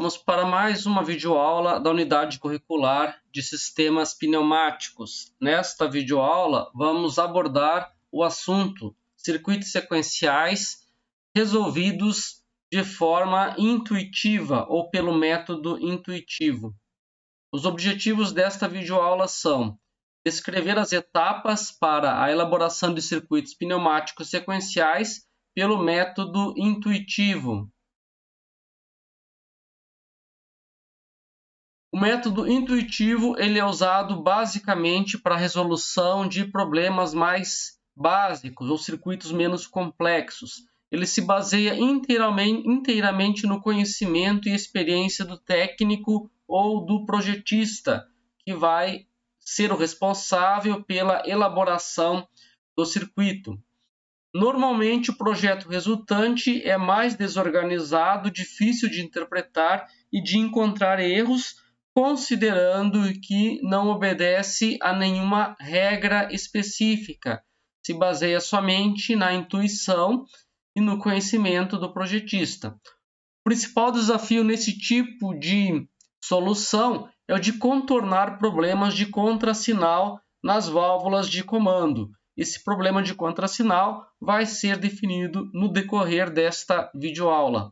Vamos para mais uma videoaula da unidade curricular de sistemas pneumáticos. Nesta videoaula, vamos abordar o assunto circuitos sequenciais resolvidos de forma intuitiva ou pelo método intuitivo. Os objetivos desta videoaula são descrever as etapas para a elaboração de circuitos pneumáticos sequenciais pelo método intuitivo. O método intuitivo ele é usado basicamente para a resolução de problemas mais básicos ou circuitos menos complexos. Ele se baseia inteiramente no conhecimento e experiência do técnico ou do projetista, que vai ser o responsável pela elaboração do circuito. Normalmente, o projeto resultante é mais desorganizado, difícil de interpretar e de encontrar erros, considerando que não obedece a nenhuma regra específica, se baseia somente na intuição e no conhecimento do projetista. O principal desafio nesse tipo de solução é o de contornar problemas de contrassinal nas válvulas de comando. Esse problema de contrassinal vai ser definido no decorrer desta videoaula.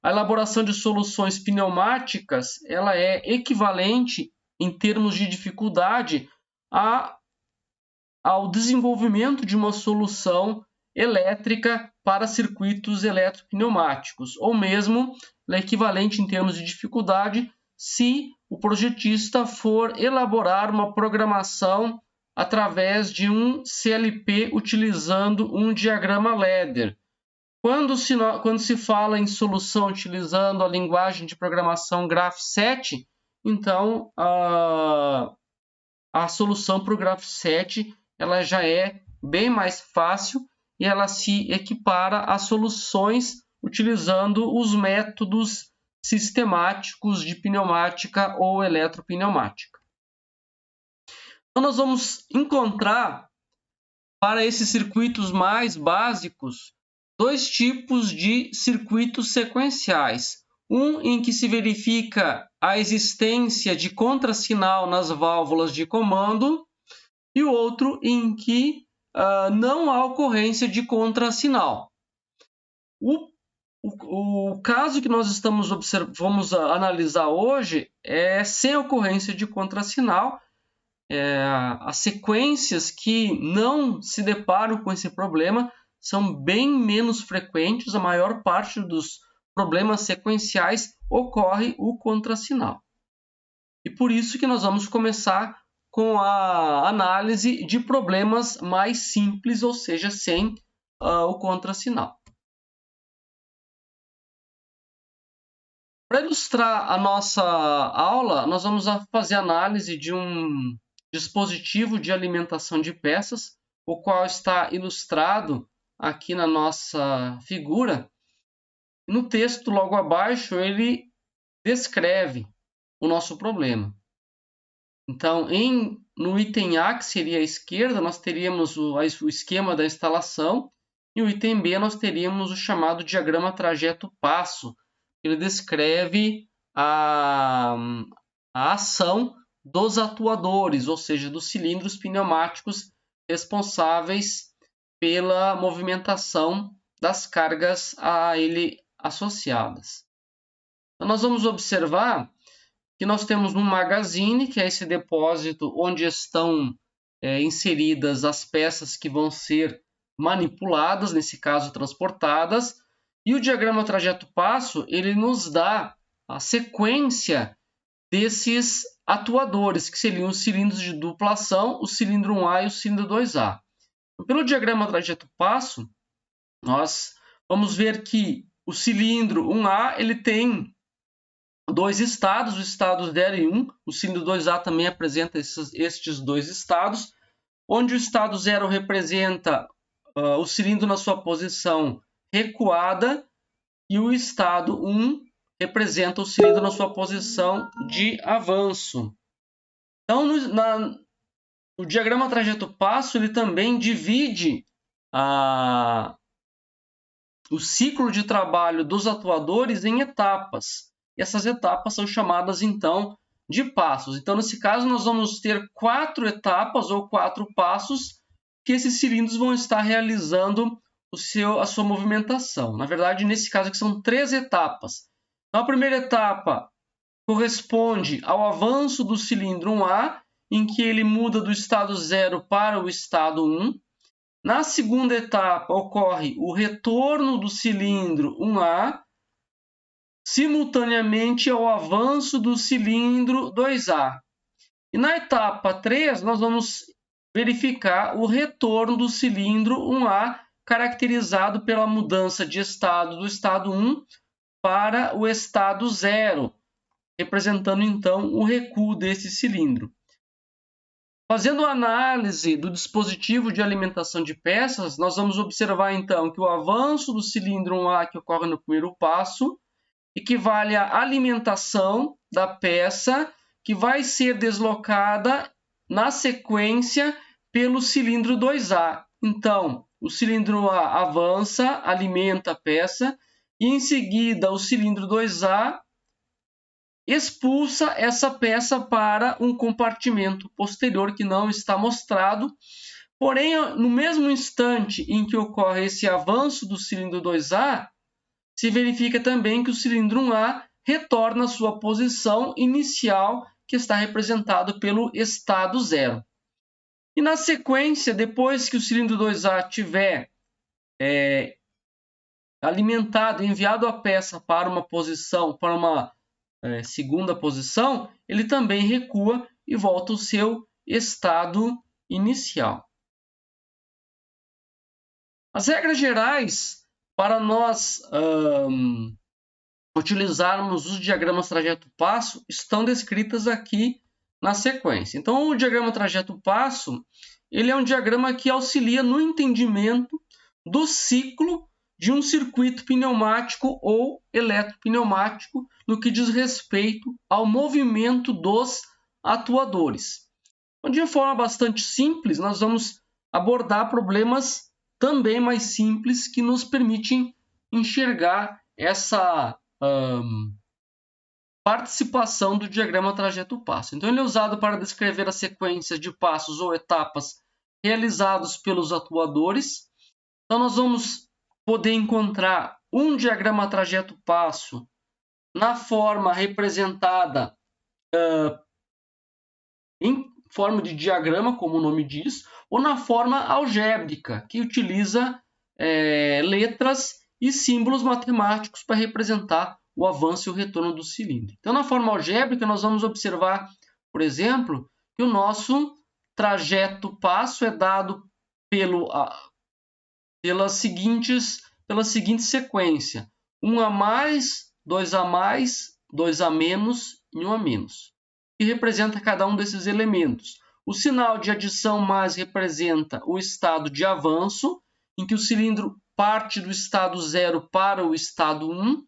A elaboração de soluções pneumáticas ela é equivalente, em termos de dificuldade, ao desenvolvimento de uma solução elétrica para circuitos eletropneumáticos, ou mesmo é equivalente em termos de dificuldade se o projetista for elaborar uma programação através de um CLP utilizando um diagrama ladder. Quando se fala em solução utilizando a linguagem de programação Graph7, então a solução para o Graph7 ela já é bem mais fácil e ela se equipara às soluções utilizando os métodos sistemáticos de pneumática ou eletropneumática. Então, nós vamos encontrar, para esses circuitos mais básicos, dois tipos de circuitos sequenciais. Um em que se verifica a existência de contrassinal nas válvulas de comando e o outro em que não há ocorrência de contrassinal. O caso que nós vamos analisar hoje é sem ocorrência de contrassinal. As sequências que não se deparam com esse problema são bem menos frequentes. A maior parte dos problemas sequenciais ocorre o contrassinal. E por isso que nós vamos começar com a análise de problemas mais simples, ou seja, sem o contrassinal. Para ilustrar a nossa aula, nós vamos fazer análise de um dispositivo de alimentação de peças, o qual está ilustrado aqui na nossa figura. No texto logo abaixo, ele descreve o nosso problema. Então, no item A, que seria a esquerda, nós teríamos o esquema da instalação, e o item B, nós teríamos o chamado diagrama trajeto-passo. Ele descreve a ação dos atuadores, ou seja, dos cilindros pneumáticos responsáveis pela movimentação das cargas a ele associadas. Então, nós vamos observar que nós temos um magazine, que é esse depósito onde estão inseridas as peças que vão ser manipuladas, nesse caso transportadas, e o diagrama trajeto-passo ele nos dá a sequência desses atuadores, que seriam os cilindros de dupla ação, o cilindro 1A e o cilindro 2A. Pelo diagrama trajeto-passo, nós vamos ver que o cilindro 1A ele tem dois estados, o estado 0 e 1. O cilindro 2A também apresenta estes dois estados, onde o estado 0 representa o cilindro na sua posição recuada e o estado 1 representa o cilindro na sua posição de avanço. Então, o diagrama trajeto-passo ele também divide o ciclo de trabalho dos atuadores em etapas. e essas etapas são chamadas, então, de passos. Então, nesse caso, nós vamos ter 4 etapas ou 4 passos que esses cilindros vão estar realizando a sua movimentação. Na verdade, nesse caso aqui são 3 etapas. Então, a primeira etapa corresponde ao avanço do cilindro 1A, em que ele muda do estado 0 para o estado 1. Na segunda etapa, ocorre o retorno do cilindro 1A, simultaneamente ao avanço do cilindro 2A. E na etapa 3, nós vamos verificar o retorno do cilindro 1A, caracterizado pela mudança de estado do estado 1 para o estado 0, representando então o recuo desse cilindro. Fazendo a análise do dispositivo de alimentação de peças, nós vamos observar então que o avanço do cilindro 1A que ocorre no primeiro passo equivale à alimentação da peça que vai ser deslocada na sequência pelo cilindro 2A. Então, o cilindro A avança, alimenta a peça e em seguida o cilindro 2A expulsa essa peça para um compartimento posterior que não está mostrado. Porém, no mesmo instante em que ocorre esse avanço do cilindro 2A, se verifica também que o cilindro 1A retorna à sua posição inicial, que está representado pelo estado 0. E na sequência, depois que o cilindro 2A tiver alimentado, enviado a peça para uma posição, para uma segunda posição, ele também recua e volta ao seu estado inicial. As regras gerais para nós utilizarmos os diagramas trajeto-passo estão descritas aqui na sequência. Então, o diagrama trajeto-passo ele é um diagrama que auxilia no entendimento do ciclo de um circuito pneumático ou eletropneumático no que diz respeito ao movimento dos atuadores. Então, de forma bastante simples, nós vamos abordar problemas também mais simples que nos permitem enxergar essa participação do diagrama trajeto-passo. Então, ele é usado para descrever a sequência de passos ou etapas realizados pelos atuadores. Então, nós vamos poder encontrar um diagrama trajeto-passo na forma representada em forma de diagrama, como o nome diz, ou na forma algébrica, que utiliza letras e símbolos matemáticos para representar o avanço e o retorno do cilindro. Então, na forma algébrica, nós vamos observar, por exemplo, que o nosso trajeto passo é dado pela seguinte sequência: 1 a mais, 2 a mais, 2 a menos e 1 a menos, que representa cada um desses elementos. O sinal de adição mais representa o estado de avanço, em que o cilindro parte do estado 0 para o estado 1,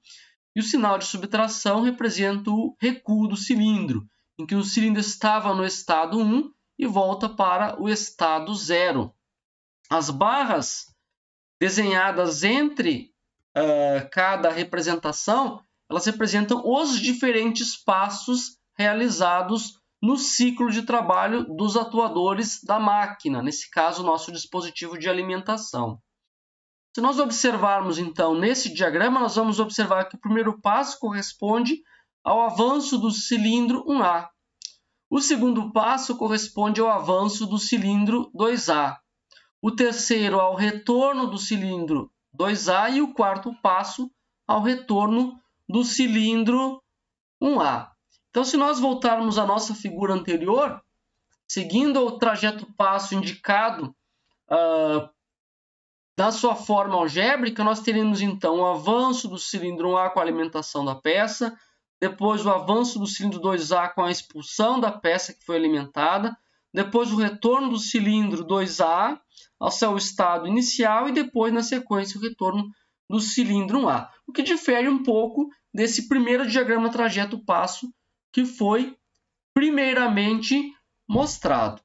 e o sinal de subtração representa o recuo do cilindro, em que o cilindro estava no estado 1 e volta para o estado 0. As barras desenhadas entre cada representação, elas representam os diferentes passos realizados no ciclo de trabalho dos atuadores da máquina, nesse caso, o nosso dispositivo de alimentação. Se nós observarmos, então, nesse diagrama, nós vamos observar que o primeiro passo corresponde ao avanço do cilindro 1A. O segundo passo corresponde ao avanço do cilindro 2A. O terceiro ao retorno do cilindro 2A e o quarto passo ao retorno do cilindro 1A. Então, se nós voltarmos à nossa figura anterior, seguindo o trajeto passo indicado da sua forma algébrica, nós teremos então o avanço do cilindro 1A com a alimentação da peça, depois o avanço do cilindro 2A com a expulsão da peça que foi alimentada, depois o retorno do cilindro 2A ao seu estado inicial e depois, na sequência, o retorno do cilindro 1A. O que difere um pouco desse primeiro diagrama trajeto-passo que foi primeiramente mostrado.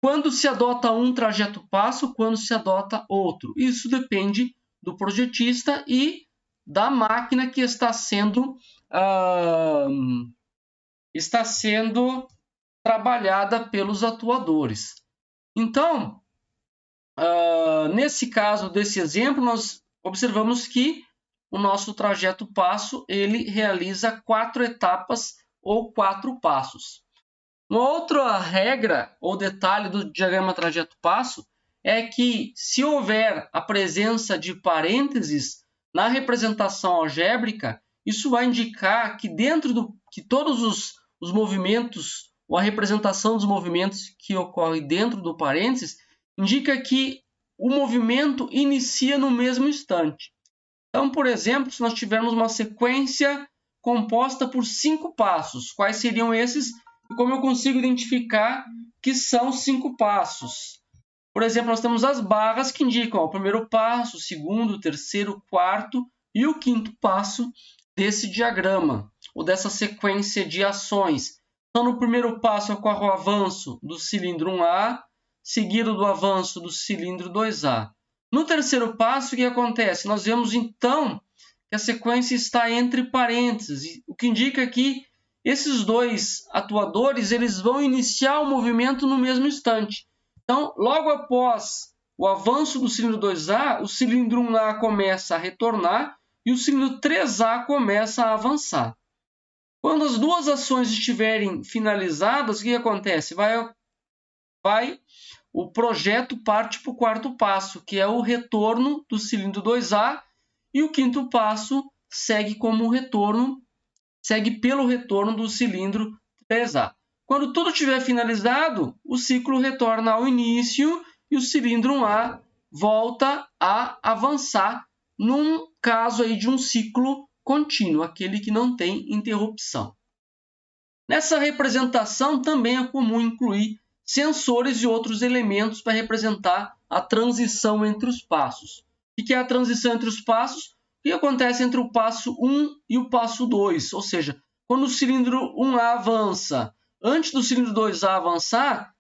Quando se adota um trajeto-passo, quando se adota outro. Isso depende do projetista e da máquina que está sendo trabalhada pelos atuadores. Então, nesse caso desse exemplo, nós observamos que o nosso trajeto passo ele realiza 4 etapas ou 4 passos. Uma outra regra ou detalhe do diagrama trajeto passo é que se houver a presença de parênteses na representação algébrica, isso vai indicar que que todos os movimentos ou a representação dos movimentos que ocorre dentro do parênteses indica que o movimento inicia no mesmo instante. Então, por exemplo, se nós tivermos uma sequência composta por 5 passos, quais seriam esses e como eu consigo identificar que são 5 passos? Por exemplo, nós temos as barras que indicam o primeiro passo, o segundo, o terceiro, o quarto e o quinto passo desse diagrama, ou dessa sequência de ações. Então, no primeiro passo ocorre o avanço do cilindro 1A, seguido do avanço do cilindro 2A. No terceiro passo, o que acontece? Nós vemos, então, que a sequência está entre parênteses, o que indica que esses dois atuadores eles vão iniciar o movimento no mesmo instante. Então, logo após o avanço do cilindro 2A, o cilindro 1A começa a retornar e o cilindro 3A começa a avançar. Quando as duas ações estiverem finalizadas, o que acontece? O projeto parte para o quarto passo, que é o retorno do cilindro 2A, e o quinto passo segue pelo retorno do cilindro 3A. Quando tudo estiver finalizado, o ciclo retorna ao início e o cilindro 1A volta a avançar num caso aí de um ciclo contínuo, aquele que não tem interrupção. Nessa representação também é comum incluir sensores e outros elementos para representar a transição entre os passos. O que é a transição entre os passos? O que acontece entre o passo 1 e o passo 2? Ou seja, quando o cilindro 1A avança, antes do cilindro 2A avançar,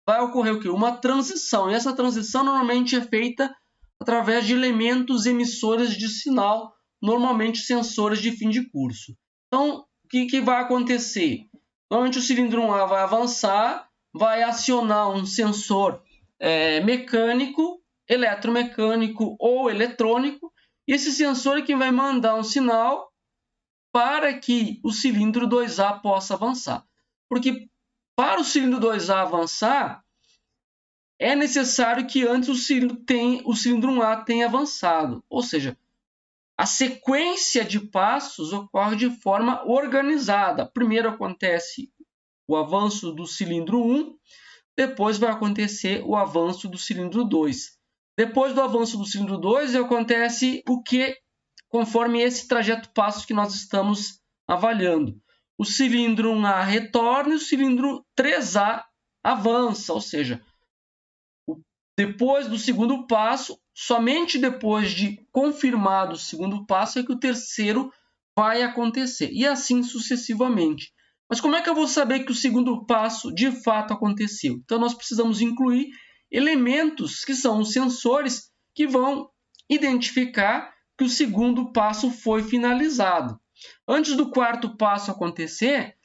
vai ocorrer o quê? Uma transição. E essa transição normalmente é feita através de elementos emissores de sinal, normalmente sensores de fim de curso. Então, o que vai acontecer? Normalmente o cilindro 1A vai avançar, vai acionar um sensor mecânico, eletromecânico ou eletrônico, e esse sensor é quem vai mandar um sinal para que o cilindro 2A possa avançar. Porque para o cilindro 2A avançar, é necessário que antes o cilindro 1A tenha avançado. Ou seja, a sequência de passos ocorre de forma organizada. Primeiro acontece o avanço do cilindro 1, depois vai acontecer o avanço do cilindro 2. Depois do avanço do cilindro 2, acontece o que, conforme esse trajeto passo que nós estamos avaliando. O cilindro 1A retorna e o cilindro 3A avança, ou seja, depois do segundo passo, somente depois de confirmado o segundo passo é que o terceiro vai acontecer, e assim sucessivamente. Mas como é que eu vou saber que o segundo passo de fato aconteceu? Então nós precisamos incluir elementos que são os sensores que vão identificar que o segundo passo foi finalizado. Antes do quarto passo acontecer,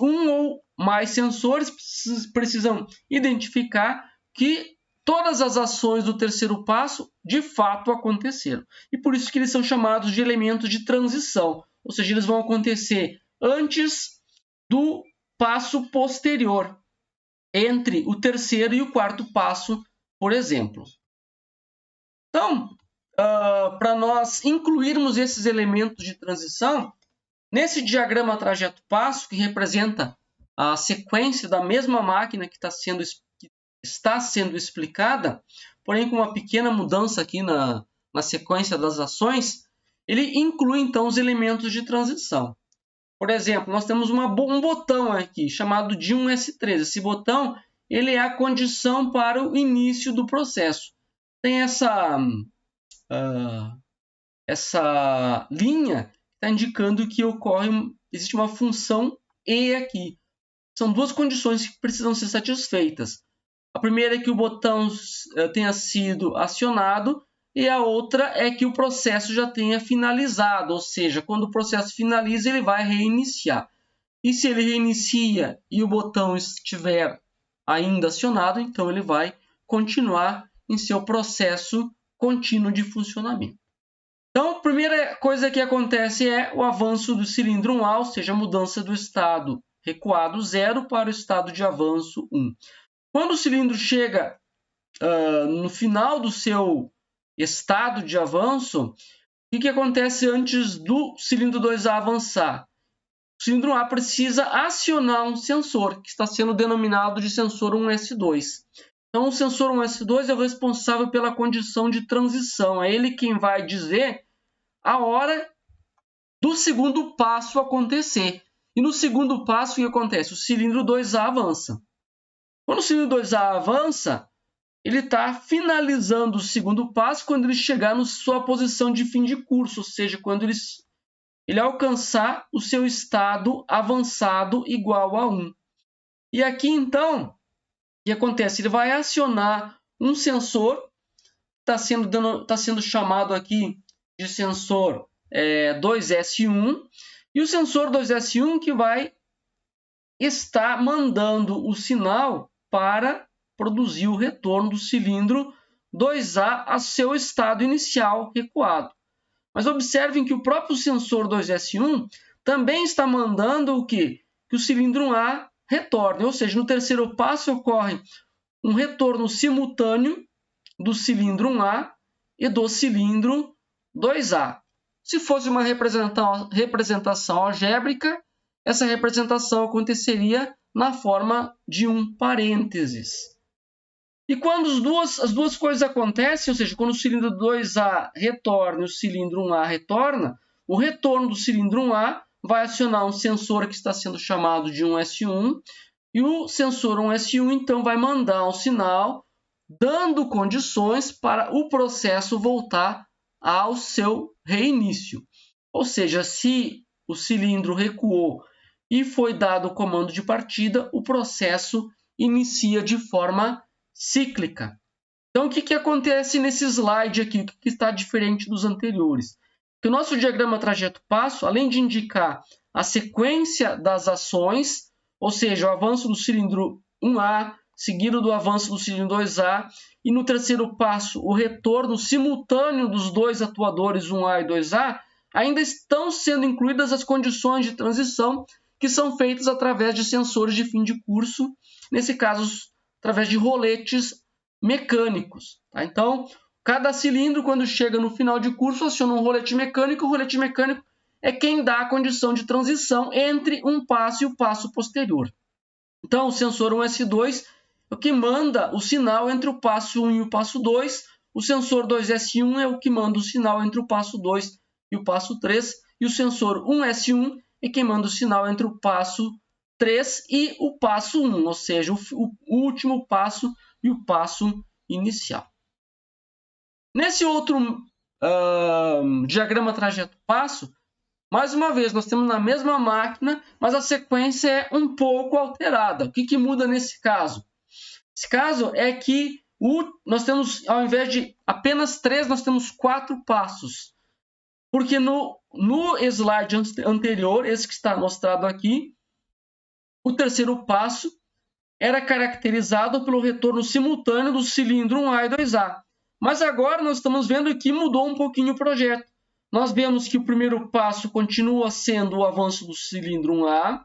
um ou mais sensores precisam identificar que todas as ações do terceiro passo de fato aconteceram. E por isso que eles são chamados de elementos de transição. Ou seja, eles vão acontecer antes do passo posterior, entre o terceiro e o quarto passo, por exemplo. Então, para nós incluirmos esses elementos de transição, nesse diagrama trajeto-passo, que representa a sequência da mesma máquina que está sendo explicada, porém com uma pequena mudança aqui na sequência das ações, ele inclui então os elementos de transição. Por exemplo, nós temos um botão aqui chamado de 1S3. Esse botão ele é a condição para o início do processo. Tem essa linha que está indicando que existe uma função E aqui. São duas condições que precisam ser satisfeitas. A primeira é que o botão tenha sido acionado e a outra é que o processo já tenha finalizado, ou seja, quando o processo finaliza, ele vai reiniciar. E se ele reinicia e o botão estiver ainda acionado, então ele vai continuar em seu processo contínuo de funcionamento. Então, a primeira coisa que acontece é o avanço do cilindro 1A, ou seja, a mudança do estado recuado 0 para o estado de avanço 1. Quando o cilindro chega no final do seu estado de avanço, o que acontece antes do cilindro 2A avançar? O cilindro 1A precisa acionar um sensor, que está sendo denominado de sensor 1S2. Então, o sensor 1S2 é o responsável pela condição de transição. É ele quem vai dizer a hora do segundo passo acontecer. E no segundo passo, o que acontece? O cilindro 2A avança. Quando o cilindro 2A avança, ele está finalizando o segundo passo quando ele chegar na sua posição de fim de curso, ou seja, quando ele alcançar o seu estado avançado igual a 1. E aqui, então, o que acontece? Ele vai acionar um sensor, que está sendo chamado aqui de sensor 2S1, e o sensor 2S1 que vai estar mandando o sinal para produzir o retorno do cilindro 2A a seu estado inicial recuado. Mas observem que o próprio sensor 2S1 também está mandando o quê? Que o cilindro 1A retorne, ou seja, no terceiro passo ocorre um retorno simultâneo do cilindro 1A e do cilindro 2A. Se fosse uma representação algébrica, essa representação aconteceria na forma de um parênteses. E quando as duas coisas acontecem, ou seja, quando o cilindro 2A retorna e o cilindro 1A retorna, o retorno do cilindro 1A vai acionar um sensor que está sendo chamado de 1S1, e o sensor 1S1 então vai mandar um sinal dando condições para o processo voltar ao seu reinício. Ou seja, se o cilindro recuou e foi dado o comando de partida, o processo inicia de forma cíclica. Então, o que acontece nesse slide aqui? O que está diferente dos anteriores? Que o nosso diagrama trajeto-passo, além de indicar a sequência das ações, ou seja, o avanço do cilindro 1A, seguido do avanço do cilindro 2A, e no terceiro passo, o retorno simultâneo dos dois atuadores 1A e 2A, ainda estão sendo incluídas as condições de transição que são feitas através de sensores de fim de curso, nesse caso, através de roletes mecânicos. Tá? Então, cada cilindro, quando chega no final de curso, aciona um rolete mecânico. O rolete mecânico é quem dá a condição de transição entre um passo e o passo posterior. Então, o sensor 1S2 é o que manda o sinal entre o passo 1 e o passo 2. O sensor 2S1 é o que manda o sinal entre o passo 2 e o passo 3. E o sensor 1S1 é quem manda o sinal entre o passo 3 e o passo 1, ou seja, o último passo e o passo inicial. Nesse outro diagrama trajeto-passo, mais uma vez, nós temos na mesma máquina, mas a sequência é um pouco alterada. O que muda nesse caso? Esse caso é que nós temos, ao invés de apenas 3, nós temos 4 passos. Porque no slide anterior, esse que está mostrado aqui, o terceiro passo era caracterizado pelo retorno simultâneo do cilindro 1A e 2A. Mas agora nós estamos vendo que mudou um pouquinho o projeto. Nós vemos que o primeiro passo continua sendo o avanço do cilindro 1A,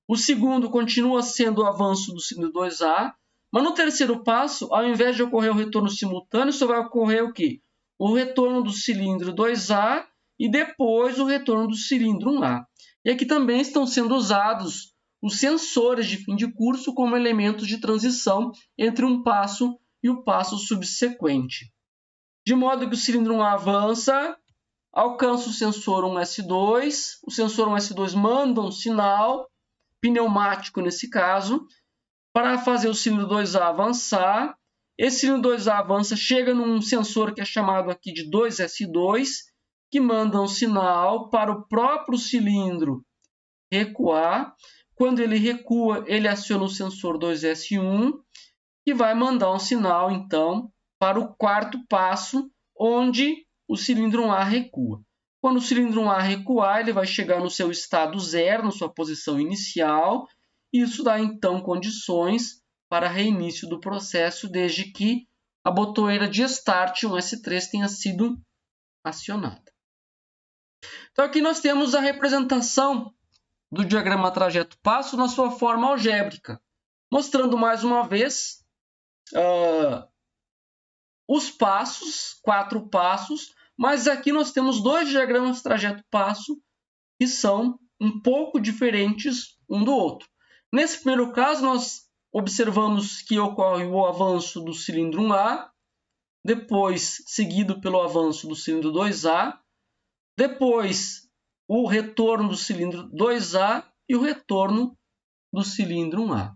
o segundo continua sendo o avanço do cilindro 2A, mas no terceiro passo, ao invés de ocorrer o retorno simultâneo, só vai ocorrer o quê? O retorno do cilindro 2A e depois o retorno do cilindro 1A. E aqui também estão sendo usados os sensores de fim de curso como elementos de transição entre um passo e o passo subsequente. De modo que o cilindro 1A avança, alcança o sensor 1S2, o sensor 1S2 manda um sinal, pneumático nesse caso, para fazer o cilindro 2A avançar. Esse cilindro 2A avança, chega num sensor que é chamado aqui de 2S2, que manda um sinal para o próprio cilindro recuar. Quando ele recua, ele aciona o sensor 2S1, que vai mandar um sinal, então, para o quarto passo, onde o cilindro 1A recua. Quando o cilindro 1A recuar, ele vai chegar no seu estado zero, na sua posição inicial, e isso dá então condições para reinício do processo, desde que a botoeira de start 1S3 tenha sido acionada. Então aqui nós temos a representação do diagrama trajeto-passo na sua forma algébrica, mostrando mais uma vez os passos, 4 passos, mas aqui nós temos 2 diagramas trajeto-passo que são um pouco diferentes um do outro. Nesse primeiro caso, nós observamos que ocorre o avanço do cilindro 1A, depois seguido pelo avanço do cilindro 2A, depois o retorno do cilindro 2A e o retorno do cilindro 1A.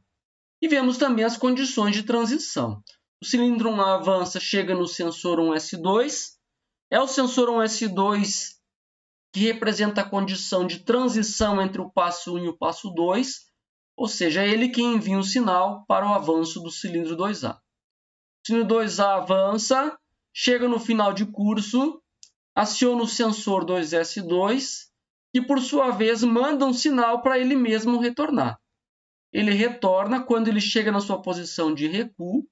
E vemos também as condições de transição. O cilindro 1A avança, chega no sensor 1S2. É o sensor 1S2 que representa a condição de transição entre o passo 1 e o passo 2, ou seja, é ele quem envia um sinal para o avanço do cilindro 2A. O cilindro 2A avança, chega no final de curso, aciona o sensor 2S2, que por sua vez manda um sinal para ele mesmo retornar. Ele retorna quando ele chega na sua posição de recuo,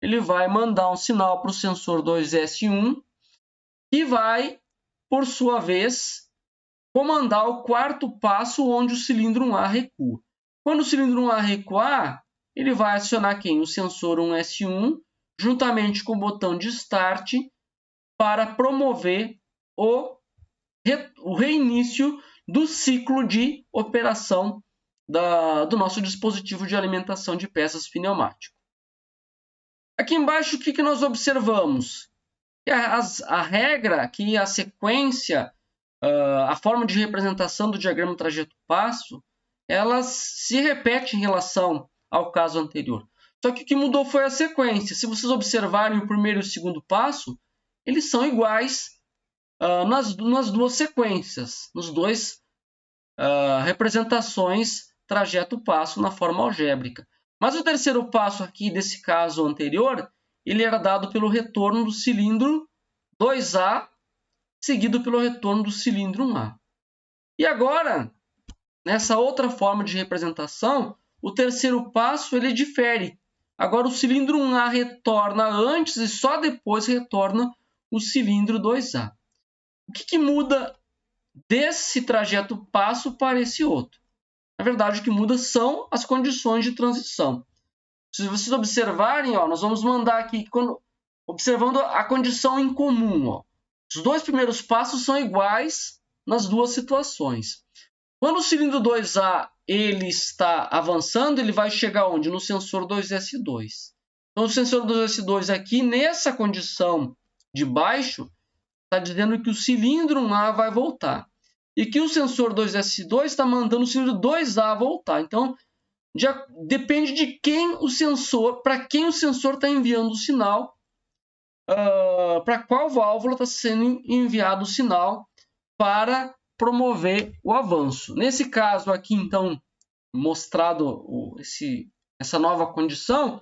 ele vai mandar um sinal para o sensor 2S1, que vai, por sua vez, comandar o 4º passo onde o cilindro 1A recua. Quando o cilindro 1A recuar, ele vai acionar quem? O sensor 1S1, juntamente com o botão de Start, para promover o reinício do ciclo de operação do nosso dispositivo de alimentação de peças pneumático. Aqui embaixo, o que nós observamos? A regra, que a sequência, a forma de representação do diagrama trajeto-passo, ela se repete em relação ao caso anterior. Só que o que mudou foi a sequência. Se vocês observarem o primeiro e o segundo passo, eles são iguais nas duas sequências, nos dois representações trajeto-passo na forma algébrica. Mas o terceiro passo aqui desse caso anterior, ele era dado pelo retorno do cilindro 2A, seguido pelo retorno do cilindro 1A. E agora, nessa outra forma de representação, o terceiro passo ele difere. Agora o cilindro 1A retorna antes e só depois retorna o cilindro 2A. O que muda desse trajeto passo para esse outro? Na verdade, o que muda são as condições de transição. Se vocês observarem, nós vamos mandar aqui, observando a condição em comum. Os dois primeiros passos são iguais nas duas situações. Quando o cilindro 2A ele está avançando, ele vai chegar onde? No sensor 2S2. Então, o sensor 2S2 aqui, nessa condição de baixo, está dizendo que o cilindro 1A vai voltar. E que o sensor 2S2 está mandando o cilindro 2A voltar. Então, depende de para quem o sensor está enviando o sinal, para qual válvula está sendo enviado o sinal para promover o avanço. Nesse caso aqui, então, mostrado essa nova condição,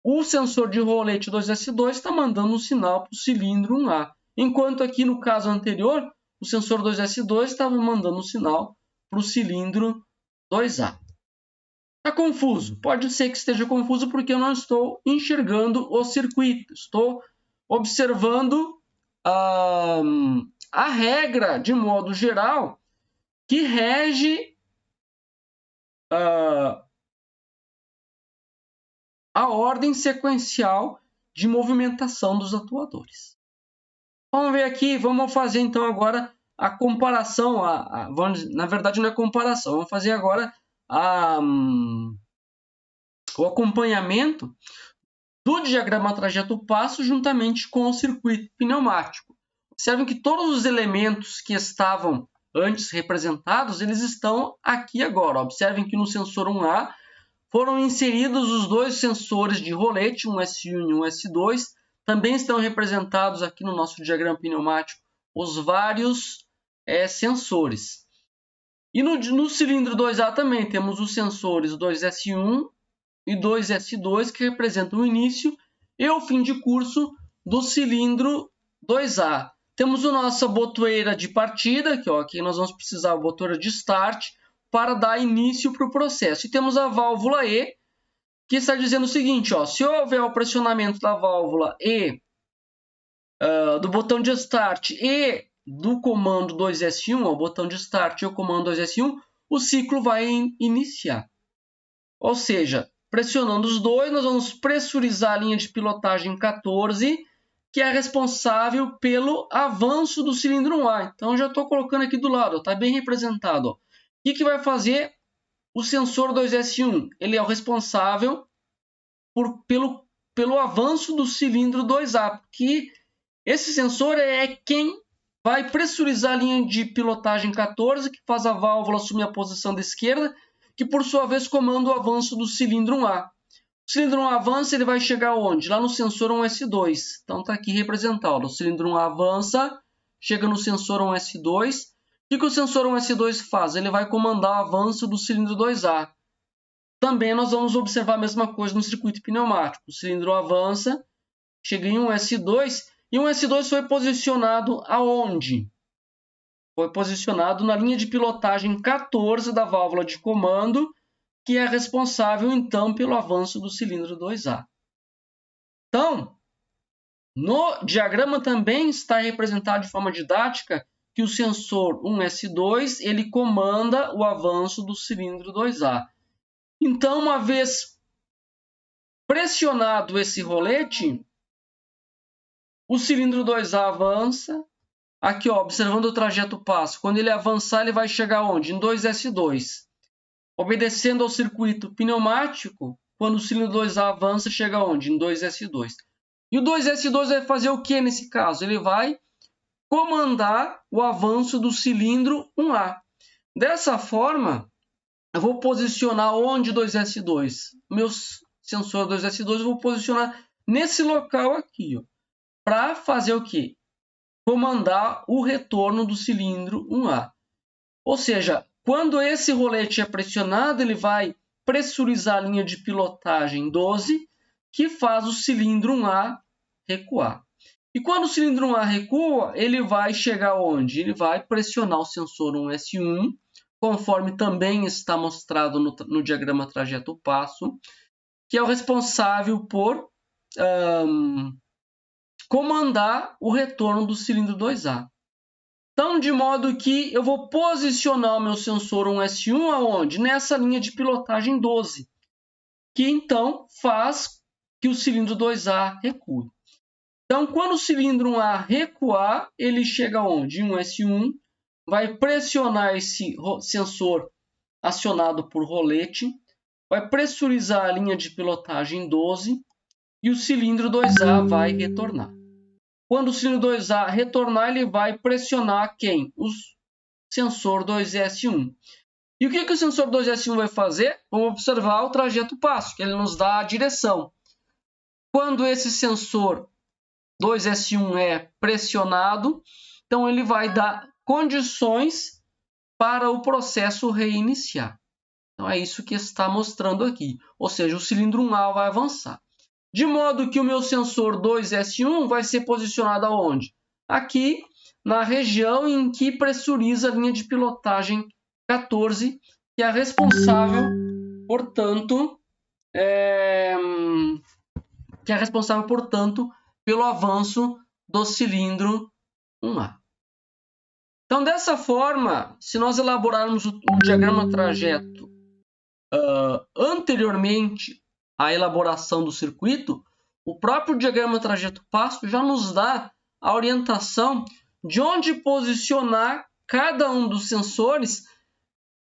o sensor de rolete 2S2 está mandando um sinal para o cilindro 1A. Enquanto aqui no caso anterior, o sensor 2S2 estava mandando um sinal para o cilindro 2A. Está confuso? Pode ser que esteja confuso porque eu não estou enxergando o circuito. Estou observando a regra, de modo geral, que rege a ordem sequencial de movimentação dos atuadores. Vamos ver aqui, vamos fazer então agora a comparação, na verdade não é comparação, vamos fazer agora o acompanhamento do diagrama trajeto-passo juntamente com o circuito pneumático. Observem que todos os elementos que estavam antes representados, eles estão aqui agora. Observem que no sensor 1A foram inseridos os dois sensores de rolete, um S1 e um S2. Também estão representados aqui no nosso diagrama pneumático os vários sensores. E no cilindro 2A também temos os sensores 2S1 e 2S2, que representam o início e o fim de curso do cilindro 2A. Temos a nossa botoeira de partida, que nós vamos precisar da botoeira de start para dar início para o processo. E temos a válvula E, que está dizendo o seguinte, se houver o pressionamento da válvula E, do botão de start e do comando 2S1, o botão de start e o comando 2S1, o ciclo vai iniciar. Ou seja, pressionando os dois, nós vamos pressurizar a linha de pilotagem 14, que é responsável pelo avanço do cilindro 1A. Então, já estou colocando aqui do lado, está bem representado. O que vai fazer o sensor 2S1? Ele é o responsável pelo avanço do cilindro 2A, porque esse sensor é quem vai pressurizar a linha de pilotagem 14, que faz a válvula assumir a posição da esquerda, que por sua vez comanda o avanço do cilindro 1A. O cilindro 1 avança, ele vai chegar onde? Lá no sensor 1S2. Então está aqui representado. O cilindro 1 avança, chega no sensor 1S2. O que o sensor 1S2 faz? Ele vai comandar o avanço do cilindro 2A. Também nós vamos observar a mesma coisa no circuito pneumático. O cilindro avança, chega em 1S2 e o 1S2 foi posicionado aonde? Foi posicionado na linha de pilotagem 14 da válvula de comando, que é responsável, então, pelo avanço do cilindro 2A. Então, no diagrama também está representado de forma didática que o sensor 1S2 ele comanda o avanço do cilindro 2A. Então, uma vez pressionado esse rolete, o cilindro 2A avança. Aqui, observando o trajeto passo, quando ele avançar, ele vai chegar onde? Em 2S2. Obedecendo ao circuito pneumático, quando o cilindro 2A avança, chega onde? Em 2S2. E o 2S2 vai fazer o que nesse caso? Ele vai comandar o avanço do cilindro 1A. Dessa forma, eu vou posicionar onde 2S2? Meu sensor 2S2 eu vou posicionar nesse local aqui, para fazer o quê? Comandar o retorno do cilindro 1A. Ou seja, quando esse rolete é pressionado, ele vai pressurizar a linha de pilotagem 12, que faz o cilindro 1A recuar. E quando o cilindro 1A recua, ele vai chegar onde? Ele vai pressionar o sensor 1S1, conforme também está mostrado no diagrama trajeto passo, que é o responsável por comandar o retorno do cilindro 2A. Então, de modo que eu vou posicionar o meu sensor 1S1 aonde? Nessa linha de pilotagem 12, que então faz que o cilindro 2A recue. Então, quando o cilindro 1A recuar, ele chega aonde? Em 1S1, vai pressionar esse sensor acionado por rolete, vai pressurizar a linha de pilotagem 12 e o cilindro 2A vai retornar. Quando o cilindro 2A retornar, ele vai pressionar quem? O sensor 2S1. E o que o sensor 2S1 vai fazer? Vamos observar o trajeto passo, que ele nos dá a direção. Quando esse sensor 2S1 é pressionado, então ele vai dar condições para o processo reiniciar. Então é isso que está mostrando aqui. Ou seja, o cilindro 1A vai avançar. De modo que o meu sensor 2S1 vai ser posicionado aonde? Aqui, na região em que pressuriza a linha de pilotagem 14, que é responsável, portanto, pelo avanço do cilindro 1A. Então, dessa forma, se nós elaborarmos o diagrama trajeto anteriormente à elaboração do circuito, o próprio diagrama trajeto passo já nos dá a orientação de onde posicionar cada um dos sensores,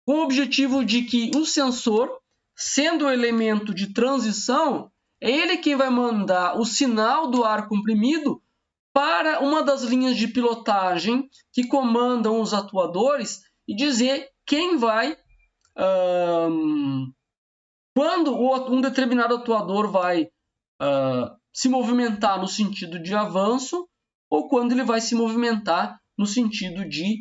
com o objetivo de que o sensor, sendo o elemento de transição, é ele quem vai mandar o sinal do ar comprimido para uma das linhas de pilotagem que comandam os atuadores e dizer quem vai, quando um determinado atuador vai se movimentar no sentido de avanço ou quando ele vai se movimentar no sentido de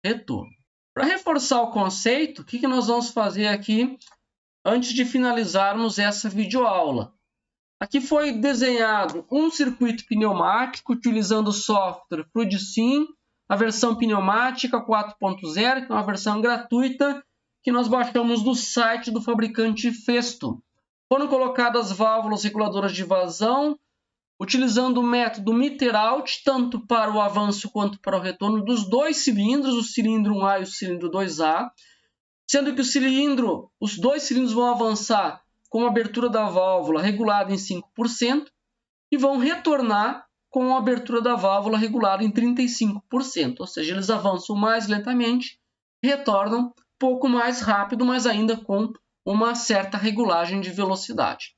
retorno. Para reforçar o conceito, o que nós vamos fazer aqui antes de finalizarmos essa videoaula? Aqui foi desenhado um circuito pneumático utilizando o software FluidSim, a versão pneumática 4.0, que é uma versão gratuita que nós baixamos do site do fabricante Festo. Foram colocadas válvulas reguladoras de vazão, utilizando o método meter-out, tanto para o avanço quanto para o retorno dos dois cilindros, o cilindro 1A e o cilindro 2A, sendo que os dois cilindros vão avançar com a abertura da válvula regulada em 5% e vão retornar com a abertura da válvula regulada em 35%, ou seja, eles avançam mais lentamente, retornam pouco mais rápido, mas ainda com uma certa regulagem de velocidade.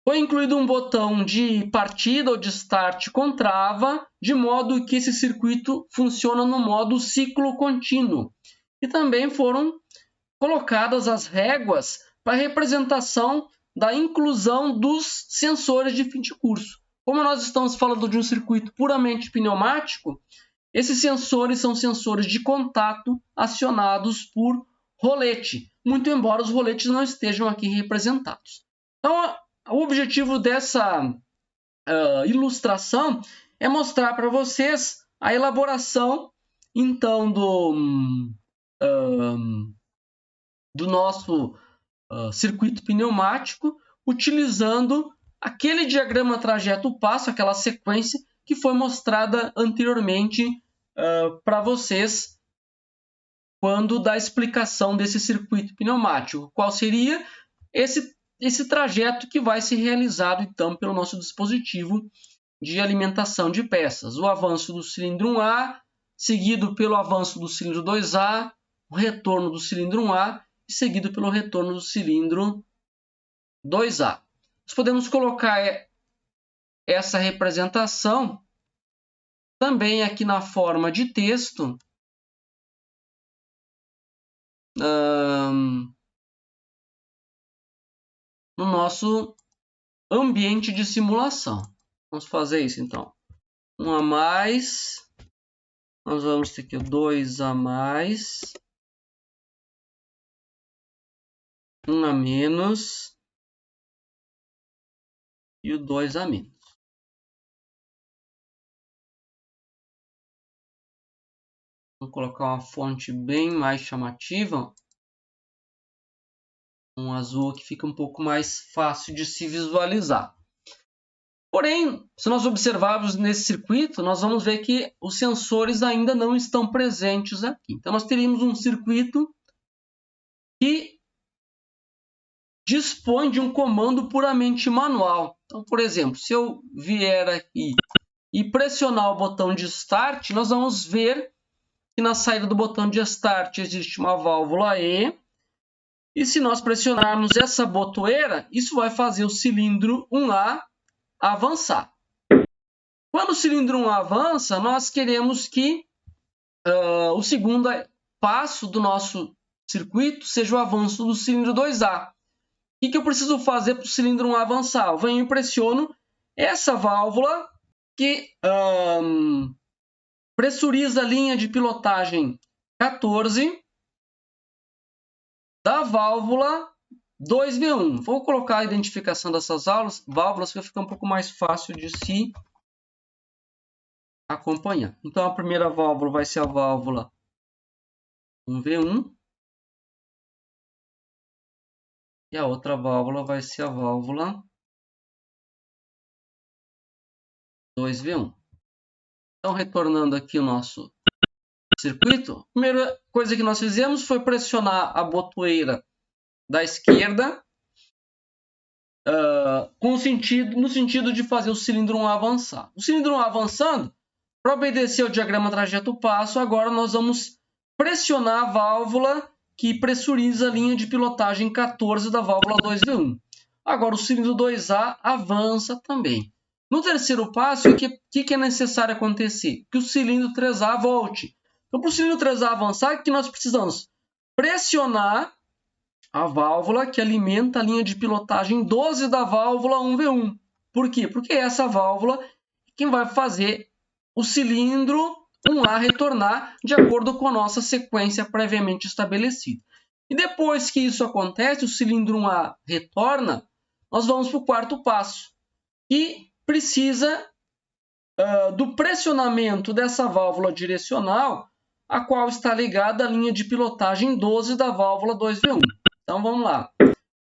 Foi incluído um botão de partida ou de start com trava, de modo que esse circuito funciona no modo ciclo contínuo. E também foram colocadas as réguas para representação da inclusão dos sensores de fim de curso. Como nós estamos falando de um circuito puramente pneumático, esses sensores são sensores de contato acionados por rolete, muito embora os roletes não estejam aqui representados. Então, o objetivo dessa ilustração é mostrar para vocês a elaboração, então, do nosso circuito pneumático, utilizando aquele diagrama trajeto-passo, aquela sequência que foi mostrada anteriormente para vocês quando da explicação desse circuito pneumático. Qual seria esse trajeto que vai ser realizado, então, pelo nosso dispositivo de alimentação de peças. O avanço do cilindro 1A, seguido pelo avanço do cilindro 2A, o retorno do cilindro 1A, e seguido pelo retorno do cilindro 2A. Nós podemos colocar essa representação também aqui na forma de texto, no nosso ambiente de simulação. Vamos fazer isso então. 1 a mais, nós vamos ter aqui o 2 a mais, 1 a menos e o 2 a menos. Vou colocar uma fonte bem mais chamativa, um azul que fica um pouco mais fácil de se visualizar. Porém, se nós observarmos nesse circuito, nós vamos ver que os sensores ainda não estão presentes aqui. Então, nós teríamos um circuito que dispõe de um comando puramente manual. Então, por exemplo, se eu vier aqui e pressionar o botão de Start, nós vamos ver que na saída do botão de Start existe uma válvula E. E se nós pressionarmos essa botoeira, isso vai fazer o cilindro 1A avançar. Quando o cilindro 1 avança, nós queremos que o segundo passo do nosso circuito seja o avanço do cilindro 2A. O que eu preciso fazer para o cilindro 1 avançar? Eu venho e pressiono essa válvula que pressuriza a linha de pilotagem 14 da válvula 2V1. Vou colocar a identificação dessas válvulas que fica um pouco mais fácil de se acompanhar. Então, a primeira válvula vai ser a válvula 1V1 e a outra válvula vai ser a válvula 2V1. Então, retornando aqui o nosso circuito, a primeira coisa que nós fizemos foi pressionar a botoeira da esquerda no sentido de fazer o cilindro 1 avançar. O cilindro 1 avançando, para obedecer ao diagrama trajeto-passo, agora nós vamos pressionar a válvula que pressuriza a linha de pilotagem 14 da válvula 2V1. Agora o cilindro 2A avança também. No terceiro passo, o que é necessário acontecer? Que o cilindro 3A volte. Então, para o cilindro 3A avançar, o que nós precisamos? Pressionar a válvula que alimenta a linha de pilotagem 12 da válvula 1V1. Por quê? Porque essa válvula é quem vai fazer o cilindro 1A retornar de acordo com a nossa sequência previamente estabelecida. E depois que isso acontece, o cilindro 1A retorna, nós vamos para o quarto passo, que precisa do pressionamento dessa válvula direcional, a qual está ligada à linha de pilotagem 12 da válvula 2V1. Então, vamos lá.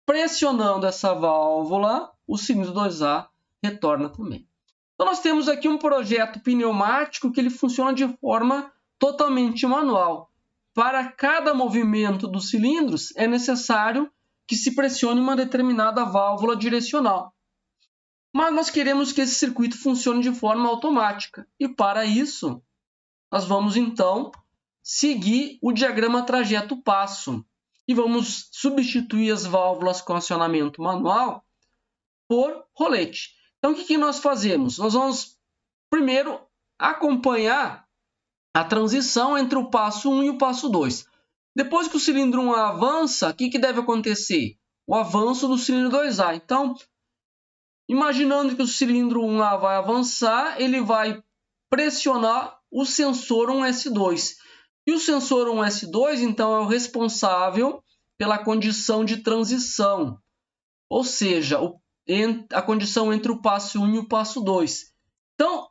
Pressionando essa válvula, o cilindro 2A retorna também. Então, nós temos aqui um projeto pneumático que ele funciona de forma totalmente manual. Para cada movimento dos cilindros, é necessário que se pressione uma determinada válvula direcional. Mas nós queremos que esse circuito funcione de forma automática. E para isso, nós vamos então seguir o diagrama trajeto-passo. E vamos substituir as válvulas com acionamento manual por rolete. Então, o que nós fazemos? Nós vamos primeiro acompanhar a transição entre o passo 1 e o passo 2. Depois que o cilindro 1 avança, o que deve acontecer? O avanço do cilindro 2A. Então, imaginando que o cilindro 1A vai avançar, ele vai pressionar o sensor 1S2. E o sensor 1S2, então, é o responsável pela condição de transição, ou seja, a condição entre o passo 1 e o passo 2. Então,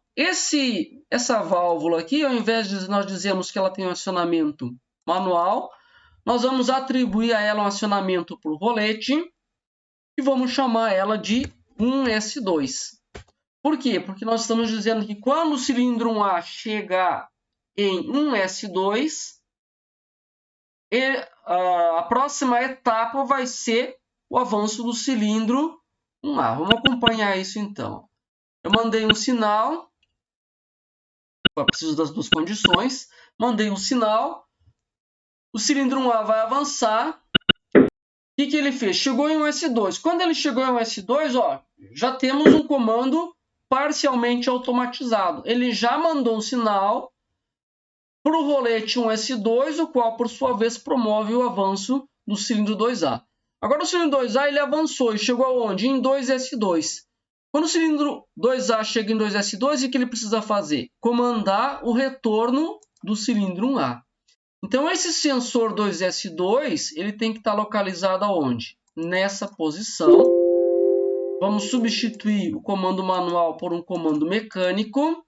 essa válvula aqui, ao invés de nós dizermos que ela tem um acionamento manual, nós vamos atribuir a ela um acionamento por rolete e vamos chamar ela de 1S2. Por quê? Porque nós estamos dizendo que quando o cilindro 1A chegar em 1S2, a próxima etapa vai ser o avanço do cilindro 1A. Vamos acompanhar isso então. Eu mandei um sinal, eu preciso das duas condições, mandei um sinal, o cilindro 1A vai avançar. O que ele fez? Chegou em 1S2. Quando ele chegou em 1S2, já temos um comando parcialmente automatizado. Ele já mandou um sinal para o rolete 1S2, o qual, por sua vez, promove o avanço do cilindro 2A. Agora, o cilindro 2A ele avançou e chegou aonde? Em 2S2. Quando o cilindro 2A chega em 2S2, o que ele precisa fazer? Comandar o retorno do cilindro 1A. Então, esse sensor 2S2 ele tem que estar localizado aonde? Nessa posição. Vamos substituir o comando manual por um comando mecânico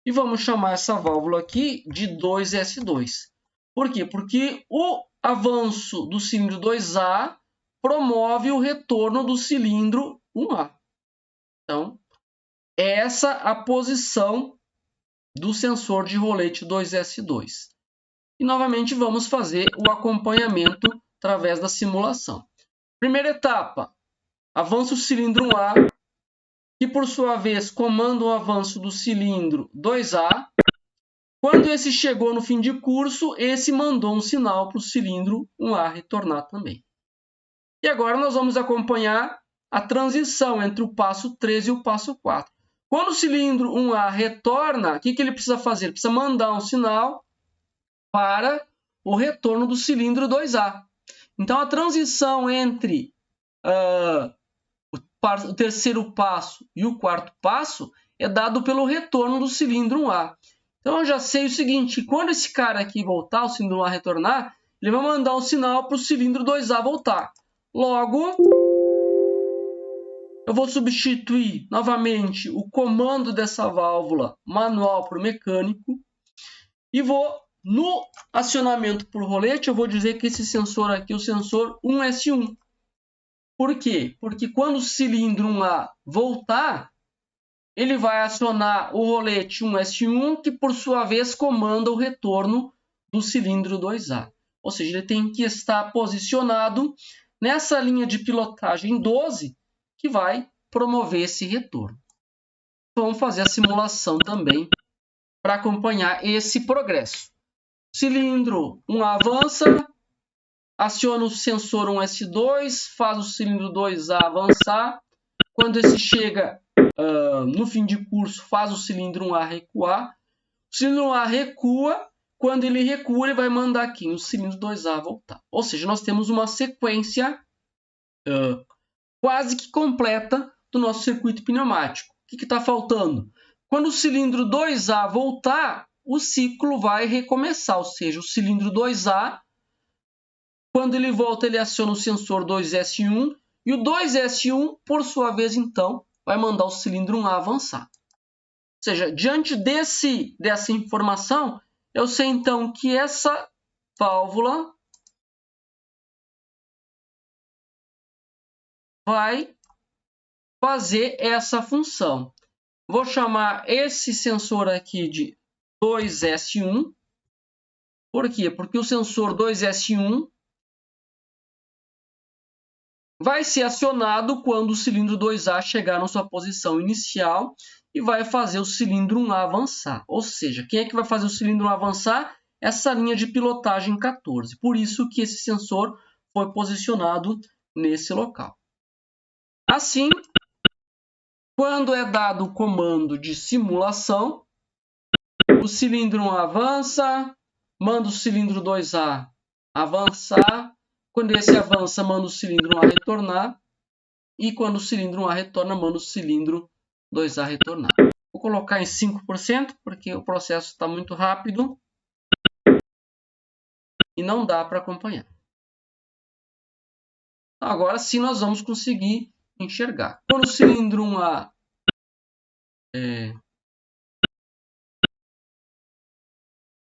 e vamos chamar essa válvula aqui de 2S2. Por quê? Porque o avanço do cilindro 2A promove o retorno do cilindro 1A. Então, essa é a posição do sensor de rolete 2S2. E, novamente, vamos fazer o acompanhamento através da simulação. Primeira etapa, avança o cilindro 1A, que, por sua vez, comanda o avanço do cilindro 2A. Quando esse chegou no fim de curso, esse mandou um sinal para o cilindro 1A retornar também. E agora nós vamos acompanhar a transição entre o passo 3 e o passo 4. Quando o cilindro 1A retorna, o que ele precisa fazer? Ele precisa mandar um sinal para o retorno do cilindro 2A. Então, a transição entre o terceiro passo e o quarto passo é dado pelo retorno do cilindro 1A. Então, eu já sei o seguinte, quando esse cara aqui voltar, o cilindro 1A retornar, ele vai mandar um sinal para o cilindro 2A voltar. Logo, eu vou substituir novamente o comando dessa válvula manual para o mecânico e vou, no acionamento por rolete, eu vou dizer que esse sensor aqui é o sensor 1S1. Por quê? Porque quando o cilindro 1A voltar, ele vai acionar o rolete 1S1, que por sua vez comanda o retorno do cilindro 2A. Ou seja, ele tem que estar posicionado nessa linha de pilotagem 12, que vai promover esse retorno. Vamos fazer a simulação também para acompanhar esse progresso. Cilindro 1A avança, aciona o sensor 1S2, faz o cilindro 2A avançar. Quando esse chega no fim de curso, faz o cilindro 1A recuar. O cilindro 1A recua. Quando ele recua, ele vai mandar aqui o cilindro 2A voltar. Ou seja, nós temos uma sequência quase que completa do nosso circuito pneumático. O que está faltando? Quando o cilindro 2A voltar, o ciclo vai recomeçar. Ou seja, o cilindro 2A, quando ele volta, ele aciona o sensor 2S1 E o 2S1, por sua vez, então, vai mandar o cilindro 1A avançar. Ou seja, diante dessa informação, eu sei então que essa válvula vai fazer essa função. Vou chamar esse sensor aqui de 2S1. Por quê? Porque o sensor 2S1 vai ser acionado quando o cilindro 2A chegar na sua posição inicial e vai fazer o cilindro 1A avançar. Ou seja, quem é que vai fazer o cilindro 1A avançar? Essa linha de pilotagem 14. Por isso que esse sensor foi posicionado nesse local. Assim, quando é dado o comando de simulação, o cilindro 1 avança, manda o cilindro 2A avançar. Quando esse avança, manda o cilindro 1A retornar. E quando o cilindro 1A retorna, manda o cilindro 2A retornar. Vou colocar em 5%, porque o processo está muito rápido e não dá para acompanhar. Agora sim nós vamos conseguir enxergar. Quando o cilindro 1A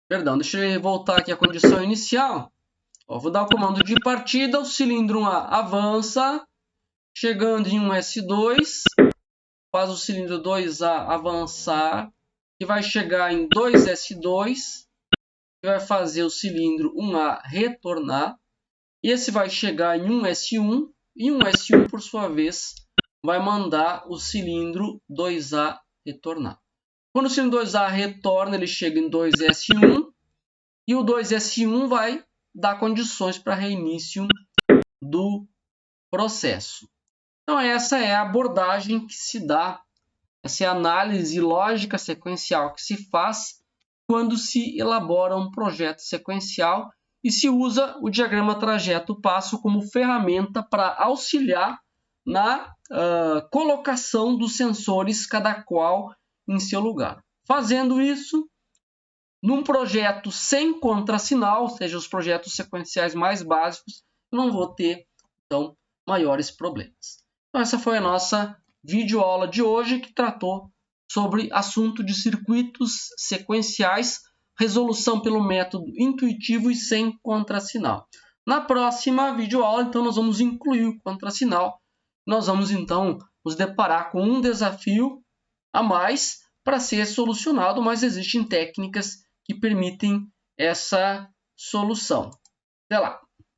Perdão, deixa eu voltar aqui à condição inicial. Vou dar o comando de partida, o cilindro 1A avança, chegando em 1S2, faz o cilindro 2A avançar, que vai chegar em 2S2, que vai fazer o cilindro 1A retornar, e esse vai chegar em 1S1, e 1S1, por sua vez, vai mandar o cilindro 2A retornar. Quando o cilindro 2A retorna, ele chega em 2S1, e o 2S1 vai dar condições para reinício do processo. Então, essa é a abordagem que se dá, essa é a análise lógica sequencial que se faz quando se elabora um projeto sequencial e se usa o diagrama trajeto-passo como ferramenta para auxiliar na colocação dos sensores, cada qual em seu lugar. Fazendo isso, num projeto sem contrassinal, ou seja, os projetos sequenciais mais básicos, eu não vou ter, então, maiores problemas. Então, essa foi a nossa videoaula de hoje, que tratou sobre assunto de circuitos sequenciais, resolução pelo método intuitivo e sem contrassinal. Na próxima videoaula, então, nós vamos incluir o contrassinal. Nós vamos, então, nos deparar com um desafio a mais para ser solucionado, mas existem técnicas que permitem essa solução. Até lá!